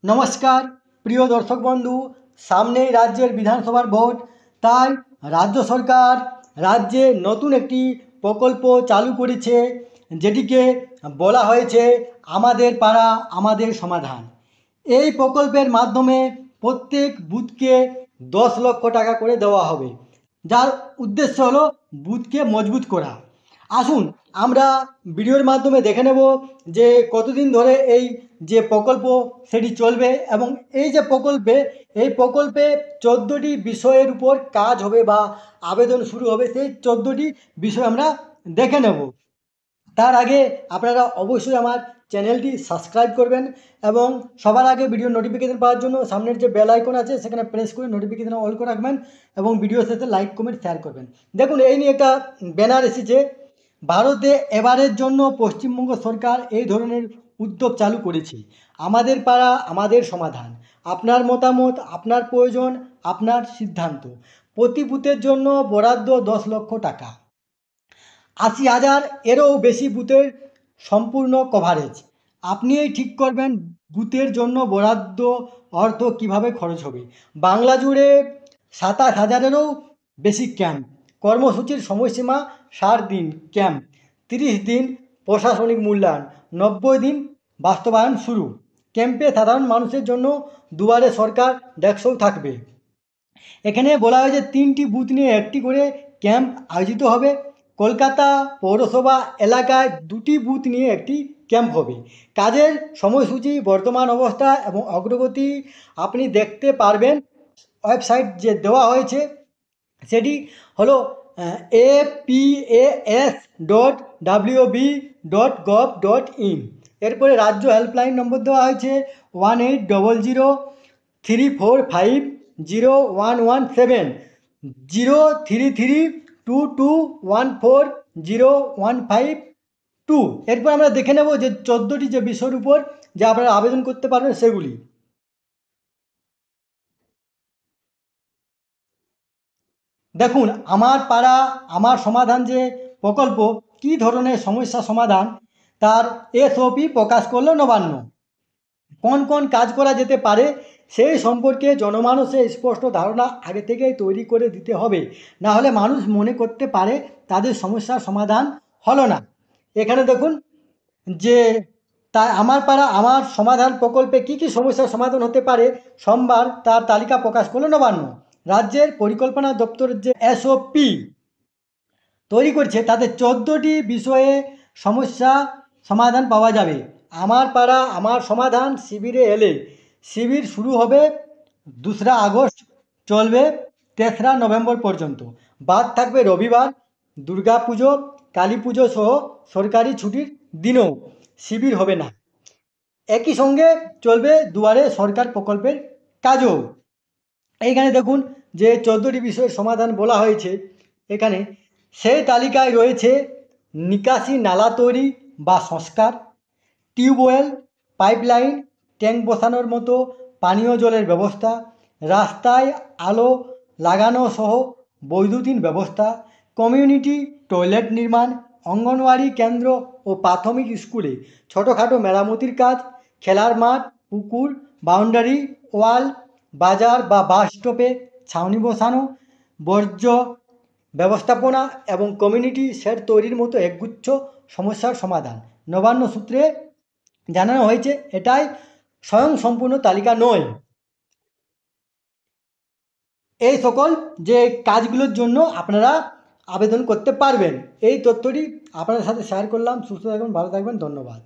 নমস্কার প্রিয় দর্শক বন্ধু, সামনেই রাজ্যের বিধানসভার ভোট। তাই রাজ্য সরকার রাজ্যে নতুন একটি প্রকল্প চালু করেছে, যেটিকে বলা হয়েছে আমাদের পাড়া আমাদের সমাধান। এই প্রকল্পের মাধ্যমে প্রত্যেক বুথকে 10 লক্ষ টাকা করে দেওয়া হবে, যার উদ্দেশ্য হলো বুথকে মজবুত করা। আসুন আমরা ভিডিওর মাধ্যমে দেখে নেব যে কতদিন ধরে এই যে প্রকল্প সেটি চলবে, এবং এই যে এই প্রকল্পে 14টি বিষয়ের উপর কাজ হবে বা আবেদন শুরু হবে। সেই 14টি বিষয় আমরা দেখে নেব। তার আগে আপনারা অবশ্যই আমার চ্যানেলটি সাবস্ক্রাইব করবেন এবং সবার আগে ভিডিও নোটিফিকেশন পাওয়ার জন্য সামনের যে বেল আইকন আছে সেখানে প্রেস করে নোটিফিকেশন অল করে রাখবেন এবং ভিডিও শেষে লাইক কমেন্ট শেয়ার করবেন। দেখুন, এই নিয়ে একটা ব্যানার এসেছে। ভারতে এবারের জন্য পশ্চিমবঙ্গ সরকার এই ধরনের উদ্যোগ চালু করেছে। আমাদের পাড়া আমাদের সমাধান। আপনার মতামত, আপনার প্রয়োজন, আপনার সিদ্ধান্ত। প্রতি বুথের জন্য বরাদ্দ 10 লক্ষ টাকা, 80,000 এরও বেশি বুথের সম্পূর্ণ কভারেজ। আপনিই ঠিক করবেন বুথের জন্য বরাদ্দ অর্থ কিভাবে খরচ হবে। বাংলা জুড়ে 27,000-এরও বেশি ক্যাম্প। কর্মসূচির সময়সীমা 60 দিন ক্যাম্প, 30 দিন প্রশাসনিক মূল্যায়ন, 90 দিন বাস্তবায়ন শুরু। ক্যাম্পে সাধারণ মানুষের জন্য দুয়ারে সরকার ডেস্কও থাকবে। এখানে বলা হয়েছে 3টি বুথ নিয়ে একটি করে ক্যাম্প আয়োজিত হবে। কলকাতা পৌরসভা এলাকায় 2টি বুথ নিয়ে একটি ক্যাম্প হবে। কাজের সময়সূচি, বর্তমান অবস্থা এবং অগ্রগতি আপনি দেখতে পারবেন। ওয়েবসাইট যে দেওয়া হয়েছে সেটি হলো apas.wb.gov.in। এরপরে রাজ্য হেল্পলাইন নম্বর দেওয়া হয়েছে 1800-345-0117, 03322140152। এরপর আমরা দেখে নেব যে 14টি যে বিষয়ের উপর যে আপনারা আবেদন করতে পারবেন সেগুলি। দেখুন, আমার পাড়া আমার সমাধান যে প্রকল্প কী ধরনের সমস্যা সমাধান তার এসওপি প্রকাশ করলো নবান্ন। কোন কোন কাজ করা যেতে পারে সেই সম্পর্কে জনমানুষের স্পষ্ট ধারণা আগে থেকেই তৈরি করে দিতে হবে, না হলে মানুষ মনে করতে পারে তাদের সমস্যার সমাধান হলো না। এখানে দেখুন যে তাই আমার পাড়া আমার সমাধান প্রকল্পে কী কী সমস্যার সমাধান হতে পারে সোমবার তার তালিকা প্রকাশ করলো নবান্ন। রাজ্যের পরিকল্পনা দপ্তরের যে এসওপি তৈরি করছে তাতে 14টি বিষয়ে সমস্যা সমাধান পাওয়া যাবে। আমার পাড়া আমার সমাধান শিবিরে এলে শিবির শুরু হবে 2রা আগস্ট, চলবে 3রা নভেম্বর পর্যন্ত। বাদ থাকবে রবিবার, দুর্গা পুজো, কালী পুজো সহ সরকারি ছুটির দিনেও শিবির হবে না। একই সঙ্গে চলবে দুয়ারে সরকার প্রকল্পের কাজও। এইখানে দেখুন যে 14টি বিষয়ের সমাধান বলা হয়েছে। এখানে সেই তালিকায় রয়েছে নিকাশি নালা তৈরি বা সংস্কার, টিউবওয়েল, পাইপলাইন, ট্যাঙ্ক বসানোর মতো পানীয় জলের ব্যবস্থা, রাস্তায় আলো লাগানো সহ বৈদ্যুতিন ব্যবস্থা, কমিউনিটি টয়লেট নির্মাণ, অঙ্গনওয়াড়ি কেন্দ্র ও প্রাথমিক স্কুলে ছোটোখাটো মেরামতির কাজ, খেলার মাঠ, পুকুর, বাউন্ডারি ওয়াল, বাজার বা বাস স্টপে ছাউনি বসানো, বর্জ্য ব্যবস্থাপনা এবং কমিউনিটি শেড তৈরির মতো একগুচ্ছ সমস্যার সমাধান। নবান্ন সূত্রে জানানো হয়েছে এটাই স্বয়ংসম্পূর্ণ তালিকা নয়। এই সকল যে কাজগুলোর জন্য আপনারা আবেদন করতে পারবেন, এই তথ্যটি আপনাদের সাথে শেয়ার করলাম। সুস্থ থাকবেন, ভালো থাকবেন, ধন্যবাদ।